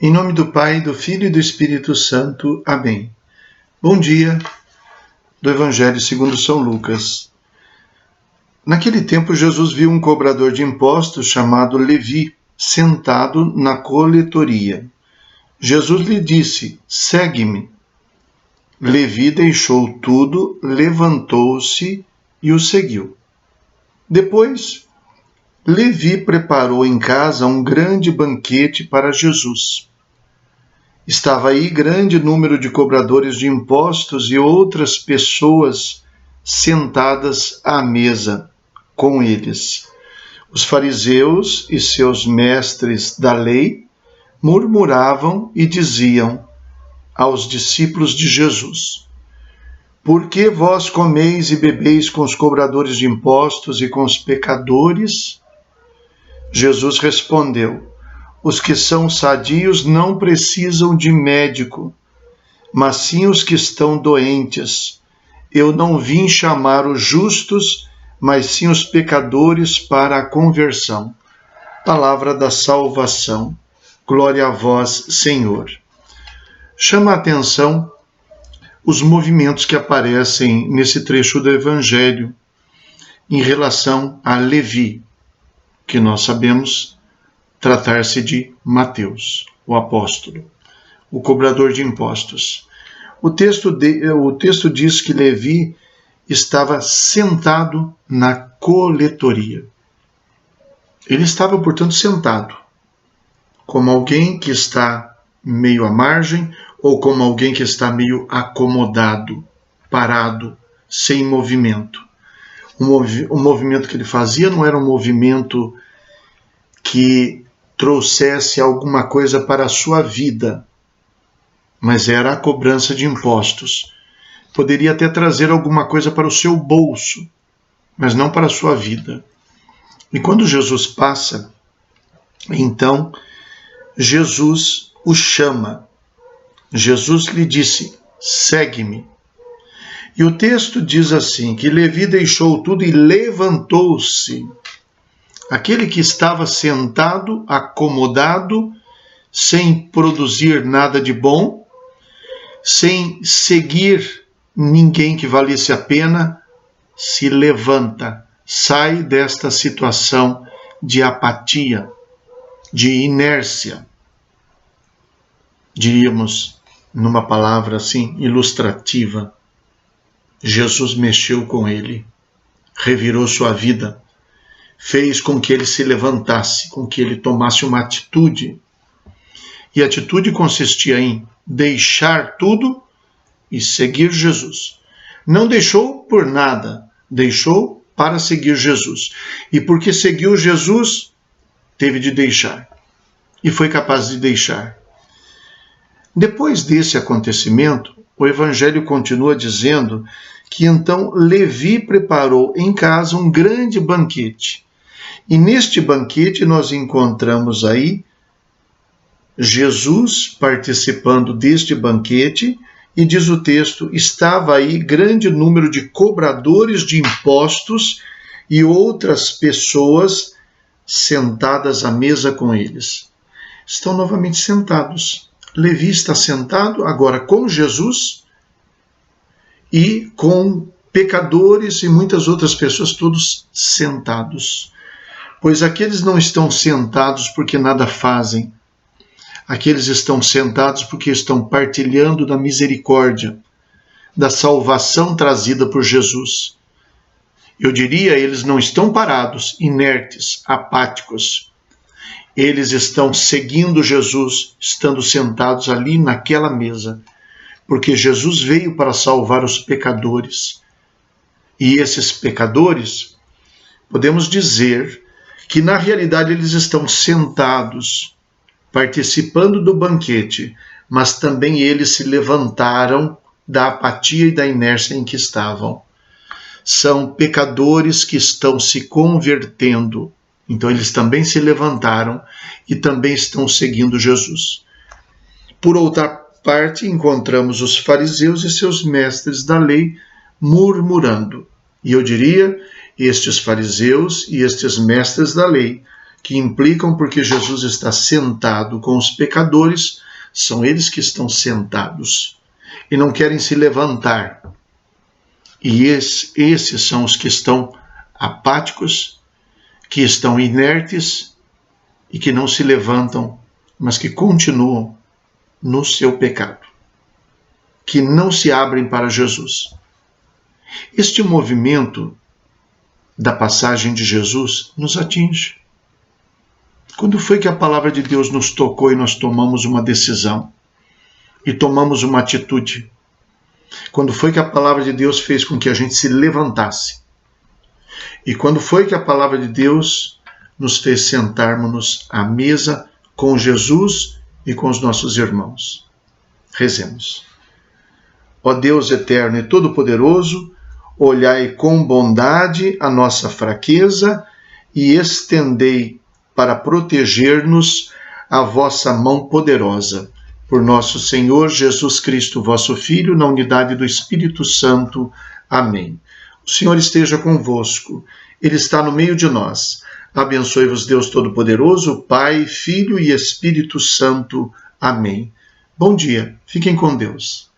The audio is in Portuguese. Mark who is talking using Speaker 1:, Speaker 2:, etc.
Speaker 1: Em nome do Pai, do Filho e do Espírito Santo. Amém. Bom dia do Evangelho segundo São Lucas. Naquele tempo, Jesus viu um cobrador de impostos chamado Levi, sentado na coletoria. Jesus lhe disse: segue-me. Levi deixou tudo, levantou-se e o seguiu. Depois, Levi preparou em casa um grande banquete para Jesus. Estava aí grande número de cobradores de impostos e outras pessoas sentadas à mesa com eles. Os fariseus e seus mestres da lei murmuravam e diziam aos discípulos de Jesus: por que vós comeis e bebeis com os cobradores de impostos e com os pecadores? Jesus respondeu: os que são sadios não precisam de médico, mas sim os que estão doentes. Eu não vim chamar os justos, mas sim os pecadores para a conversão. Palavra da salvação. Glória a vós, Senhor. Chama a atenção os movimentos que aparecem nesse trecho do Evangelho em relação a Levi, que nós sabemos tratar-se de Mateus, o apóstolo, o cobrador de impostos. O texto diz que Levi estava sentado na coletoria. Ele estava, portanto, sentado, como alguém que está meio à margem ou como alguém que está meio acomodado, parado, sem movimento. O movimento que ele fazia não era um movimento que trouxesse alguma coisa para a sua vida, mas era a cobrança de impostos. Poderia até trazer alguma coisa para o seu bolso, mas não para a sua vida. E quando Jesus passa, então Jesus o chama. Jesus lhe disse: segue-me. E o texto diz assim, que Levi deixou tudo e levantou-se. Aquele que estava sentado, acomodado, sem produzir nada de bom, sem seguir ninguém que valesse a pena, se levanta, sai desta situação de apatia, de inércia. Diríamos, numa palavra assim, ilustrativa, Jesus mexeu com ele, revirou sua vida, fez com que ele se levantasse, com que ele tomasse uma atitude. E a atitude consistia em deixar tudo e seguir Jesus. Não deixou por nada, deixou para seguir Jesus. E porque seguiu Jesus, teve de deixar. E foi capaz de deixar. Depois desse acontecimento, o Evangelho continua dizendo que então Levi preparou em casa um grande banquete. E neste banquete nós encontramos aí Jesus participando deste banquete, e diz o texto, estava aí grande número de cobradores de impostos e outras pessoas sentadas à mesa com eles. Estão novamente sentados. Levi está sentado agora com Jesus e com pecadores e muitas outras pessoas, todos sentados. Pois aqueles não estão sentados porque nada fazem. Aqueles estão sentados porque estão partilhando da misericórdia, da salvação trazida por Jesus. Eu diria, eles não estão parados, inertes, apáticos. Eles estão seguindo Jesus, estando sentados ali naquela mesa, porque Jesus veio para salvar os pecadores. E esses pecadores, podemos dizer que na realidade eles estão sentados, participando do banquete, mas também eles se levantaram da apatia e da inércia em que estavam. São pecadores que estão se convertendo, então eles também se levantaram e também estão seguindo Jesus. Por outra parte, encontramos os fariseus e seus mestres da lei murmurando. E eu diria, estes fariseus e estes mestres da lei que implicam porque Jesus está sentado com os pecadores, são eles que estão sentados e não querem se levantar. E esses são os que estão apáticos, que estão inertes e que não se levantam, mas que continuam no seu pecado, que não se abrem para Jesus. Este movimento da passagem de Jesus nos atinge. Quando foi que a palavra de Deus nos tocou e nós tomamos uma decisão e tomamos uma atitude? Quando foi que a palavra de Deus fez com que a gente se levantasse? E quando foi que a palavra de Deus nos fez sentarmos à mesa com Jesus e com os nossos irmãos? Rezemos. Ó Deus eterno e todo-poderoso, olhai com bondade a nossa fraqueza e estendei para proteger-nos a vossa mão poderosa. Por nosso Senhor Jesus Cristo, vosso Filho, na unidade do Espírito Santo. Amém. O Senhor esteja convosco. Ele está no meio de nós. Abençoe-vos Deus Todo-Poderoso, Pai, Filho e Espírito Santo. Amém. Bom dia. Fiquem com Deus.